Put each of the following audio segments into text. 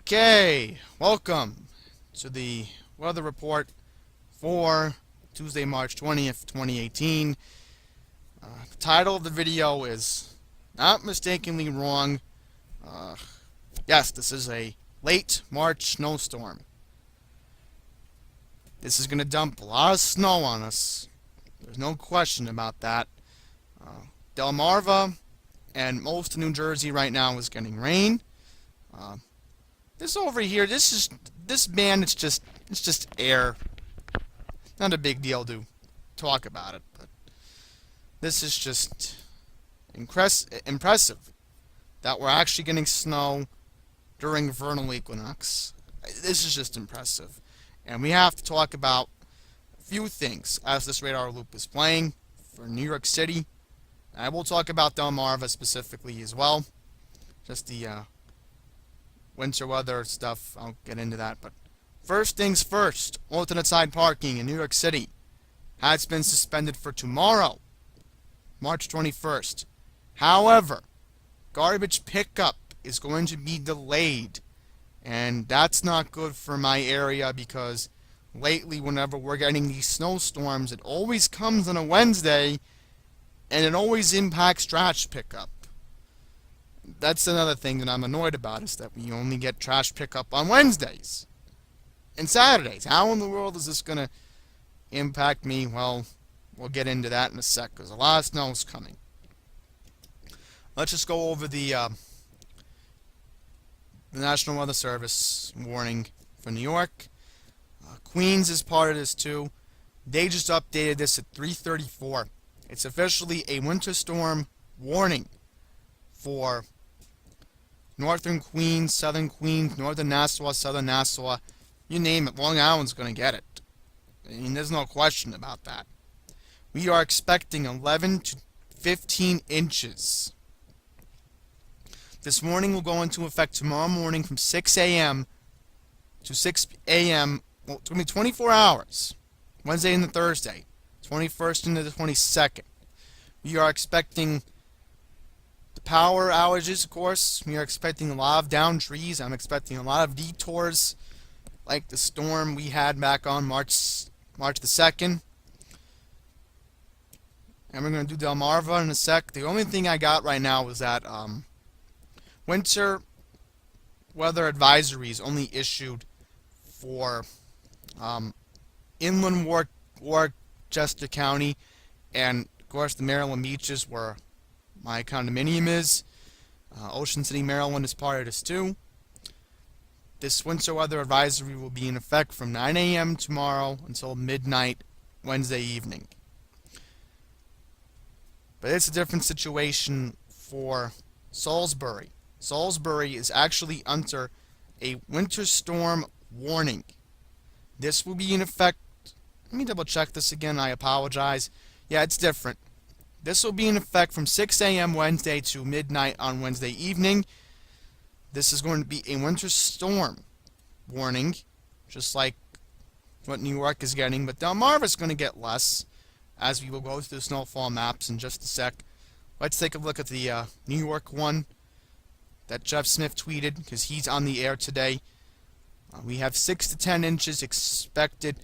Okay, welcome to the weather report for Tuesday, March 20th, 2018. The title of the video is not mistakenly wrong. Uh, yes, this is a late March snowstorm. This is going to dump a lot of snow on us. There's no question about that. Delmarva and most of New Jersey right now is getting rain. This over here, this band, it's just air. Not a big deal to talk about it, but this is just impressive that we're actually getting snow during vernal equinox. This is just impressive. And we have to talk about a few things as this radar loop is playing for New York City. I will talk about Delmarva specifically as well. Just the winter weather stuff, I'll get into that. But first things first, alternate side parking in New York City has been suspended for tomorrow, March 21st. However, garbage pickup is going to be delayed. And that's not good for my area because lately whenever we're getting these snowstorms, it always comes on a Wednesday and it always impacts trash pickup. That's another thing that I'm annoyed about, is that we only get trash pickup on Wednesdays and Saturdays. How in the world is this going to impact me? Well, we'll get into that in a sec because a lot of snow is coming. Let's just go over the National Weather Service warning for New York. Queens is part of this too. They just updated this at 3:34. It's officially a winter storm warning for Northern Queens, Southern Queens, Northern Nassau, Southern Nassau. You name it, Long Island's going to get it. I mean, there's no question about that. We are expecting 11 to 15 inches. This warning will go into effect tomorrow morning from 6 a.m. to 6 a.m. Well, it's going to be 24 hours. Wednesday into Thursday. 21st into the 22nd. We are expecting the power outages, of course. We are expecting a lot of downed trees. I'm expecting a lot of detours, like the storm we had back on March the 2nd. And we're going to do Delmarva in a sec. The only thing I got right now is that winter weather advisories only issued for inland Worcester County, and of course the Maryland beaches where my condominium is. Ocean City, Maryland is part of this too. This winter weather advisory will be in effect from 9 a.m. tomorrow until midnight Wednesday evening. But it's a different situation for Salisbury. Salisbury is actually under a winter storm warning. This will be in effect. Let me double check this again. I apologize. Yeah, it's different. This will be in effect from 6 a.m. Wednesday to midnight on Wednesday evening. This is going to be a winter storm warning, just like what New York is getting. But Delmarva is going to get less, as we will go through the snowfall maps in just a sec. Let's take a look at the New York one that Jeff Smith tweeted, because he's on the air today. We have 6 to 10 inches expected.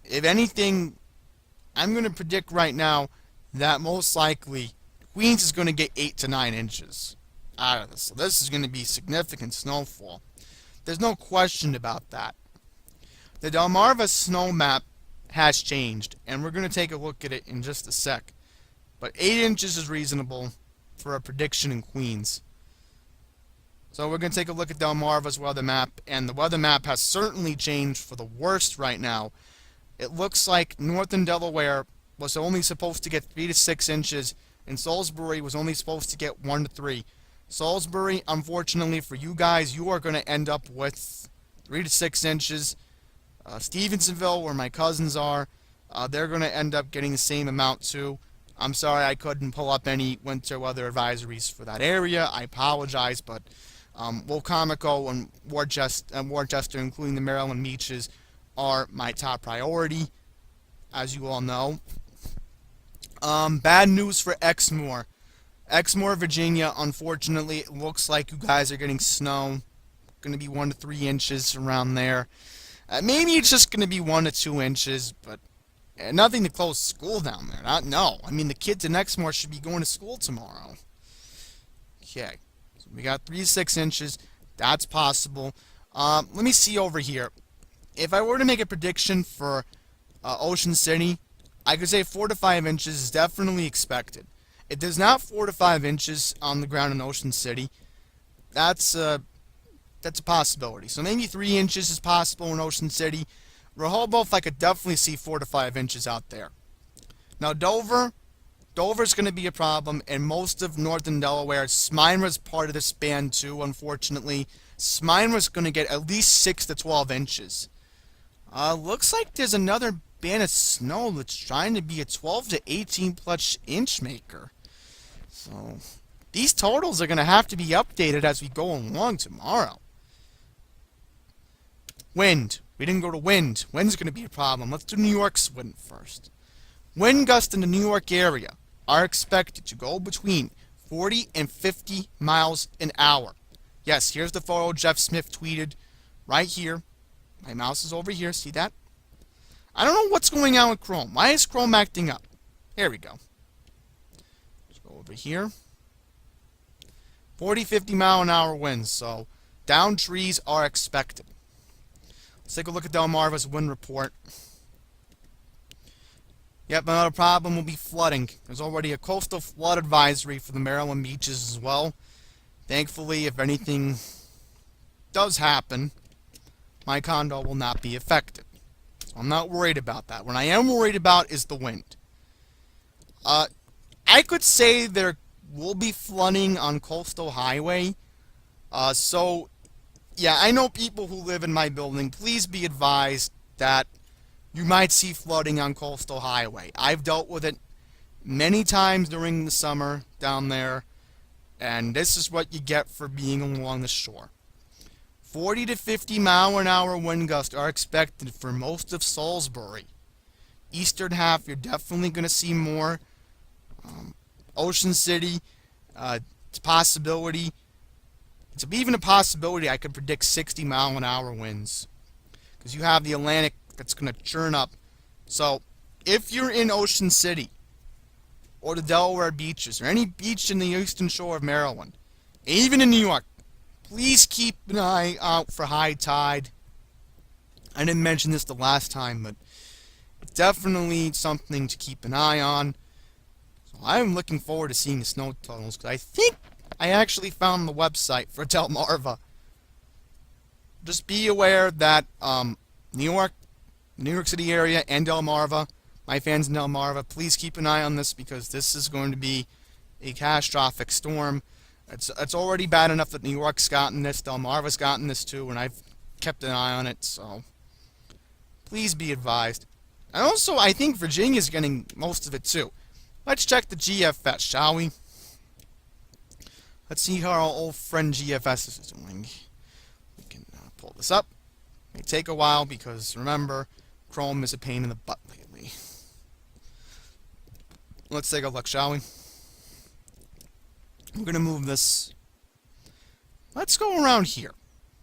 If anything, I'm going to predict right now that most likely Queens is going to get 8 to 9 inches out of this. So this is going to be significant snowfall. There's no question about that. The Delmarva snow map has changed, and we're going to take a look at it in just a sec. But 8 inches is reasonable for a prediction in Queens. So we're going to take a look at Delmarva's weather map, and the weather map has certainly changed for the worst right now. It looks like Northern Delaware was only supposed to get 3 to 6 inches, and Salisbury was only supposed to get 1 to 3. Salisbury, unfortunately for you guys, you are going to end up with 3 to 6 inches. Stevensonville, where my cousins are, they're going to end up getting the same amount too. I'm sorry I couldn't pull up any winter weather advisories for that area. I apologize, but Wolcomico and Worcester, including the Maryland beaches, are my top priority, as you all know. Bad news for Exmoor, Virginia. Unfortunately, it looks like you guys are getting snow going to be 1 to 3 inches around there. Maybe it's just going to be 1 to 2 inches, but nothing to close school down there. No. I mean, the kids in Exmoor should be going to school tomorrow. Okay. So we got 3 to 6 inches. That's possible. Let me see over here. If I were to make a prediction for Ocean City, I could say 4 to 5 inches is definitely expected. If there's not 4 to 5 inches on the ground in Ocean City, that's a possibility. So maybe 3 inches is possible in Ocean City. Rehoboth, I could definitely see 4 to 5 inches out there. Now Dover's going to be a problem, and most of Northern Delaware. Smyrna's part of this band too, unfortunately. Smyrna's going to get at least 6 to 12 inches. Looks like there's another band of snow that's trying to be a 12 to 18 plus inch maker. So these totals are going to have to be updated as we go along tomorrow. Wind. We didn't go to wind. Wind's going to be a problem. Let's do New York's wind first. Wind gusts in the New York area are expected to go between 40 and 50 miles an hour. Yes, here's the photo Jeff Smith tweeted right here. My mouse is over here. See that? I don't know what's going on with Chrome. Why is Chrome acting up? There we go. Let's go over here. 40, 50 mile an hour winds. So down trees are expected. Let's take a look at Delmarva's wind report. Yep, another problem will be flooding. There's already a coastal flood advisory for the Maryland beaches as well. Thankfully, if anything does happen, my condo will not be affected. So I'm not worried about that. What I am worried about is the wind. I could say there will be flooding on Coastal Highway. So, yeah, I know people who live in my building. Please be advised that you might see flooding on Coastal Highway. I've dealt with it many times during the summer down there, and this is what you get for being along the shore. 40 to 50 mile an hour wind gusts are expected for most of Salisbury. Eastern half, you're definitely going to see more. Ocean City, it's a possibility. It's even a possibility I could predict 60 mile an hour winds, because you have the Atlantic that's going to churn up. So if you're in Ocean City or the Delaware beaches or any beach in the eastern shore of Maryland, even in New York, please keep an eye out for high tide. I didn't mention this the last time, but it's definitely something to keep an eye on. So I'm looking forward to seeing the snow totals, because I think I actually found the website for Delmarva. Just be aware that New York City area and Delmarva, my fans in Delmarva, please keep an eye on this, because this is going to be a catastrophic storm. It's already bad enough that New York's gotten this, Delmarva's gotten this too, and I've kept an eye on it, so please be advised. And also, I think Virginia's getting most of it too. Let's check the GFS, shall we? Let's see how our old friend GFS is doing. We can pull this up. It may take a while, because remember, Chrome is a pain in the butt lately. Let's take a look, shall we? We're going to move this. Let's go around here.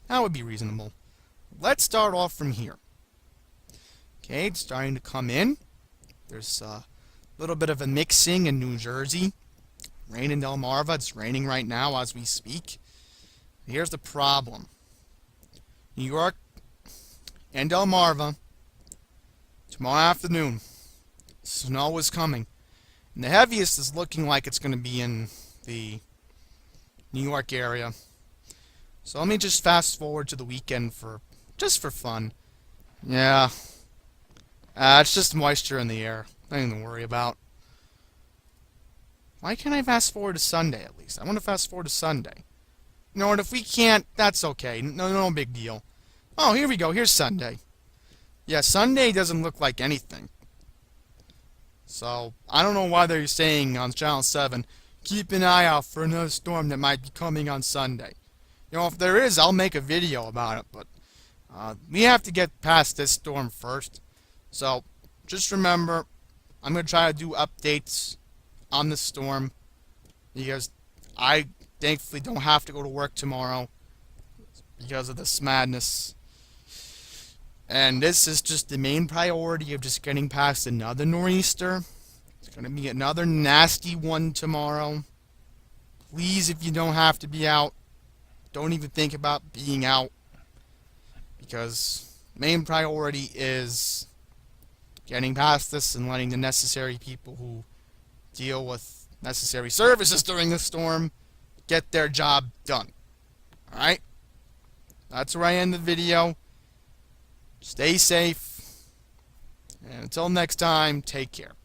That would be reasonable. Let's start off from here. Okay, it's starting to come in. There's a little bit of a mixing in New Jersey. Rain in Delmarva. It's raining right now as we speak. Here's the problem. New York and Delmarva, tomorrow afternoon, snow is coming. And the heaviest is looking like it's going to be in the New York area. So let me just fast forward to the weekend just for fun. Yeah. It's just moisture in the air. Nothing to worry about. Why can't I fast forward to Sunday at least? I want to fast forward to Sunday. You know, and if we can't, that's okay. No big deal. Oh, here we go. Here's Sunday. Yeah, Sunday doesn't look like anything. So, I don't know why they're saying on Channel 7, keep an eye out for another storm that might be coming on Sunday. You know, if there is, I'll make a video about it, but we have to get past this storm first. So, just remember, I'm going to try to do updates on the storm, because I thankfully don't have to go to work tomorrow. because of this madness. And this is just the main priority of just getting past another nor'easter. It's going to be another nasty one tomorrow. Please, if you don't have to be out, don't even think about being out. Because main priority is getting past this and letting the necessary people who deal with necessary services during the storm get their job done. Alright? That's where I end the video. Stay safe. And until next time, take care.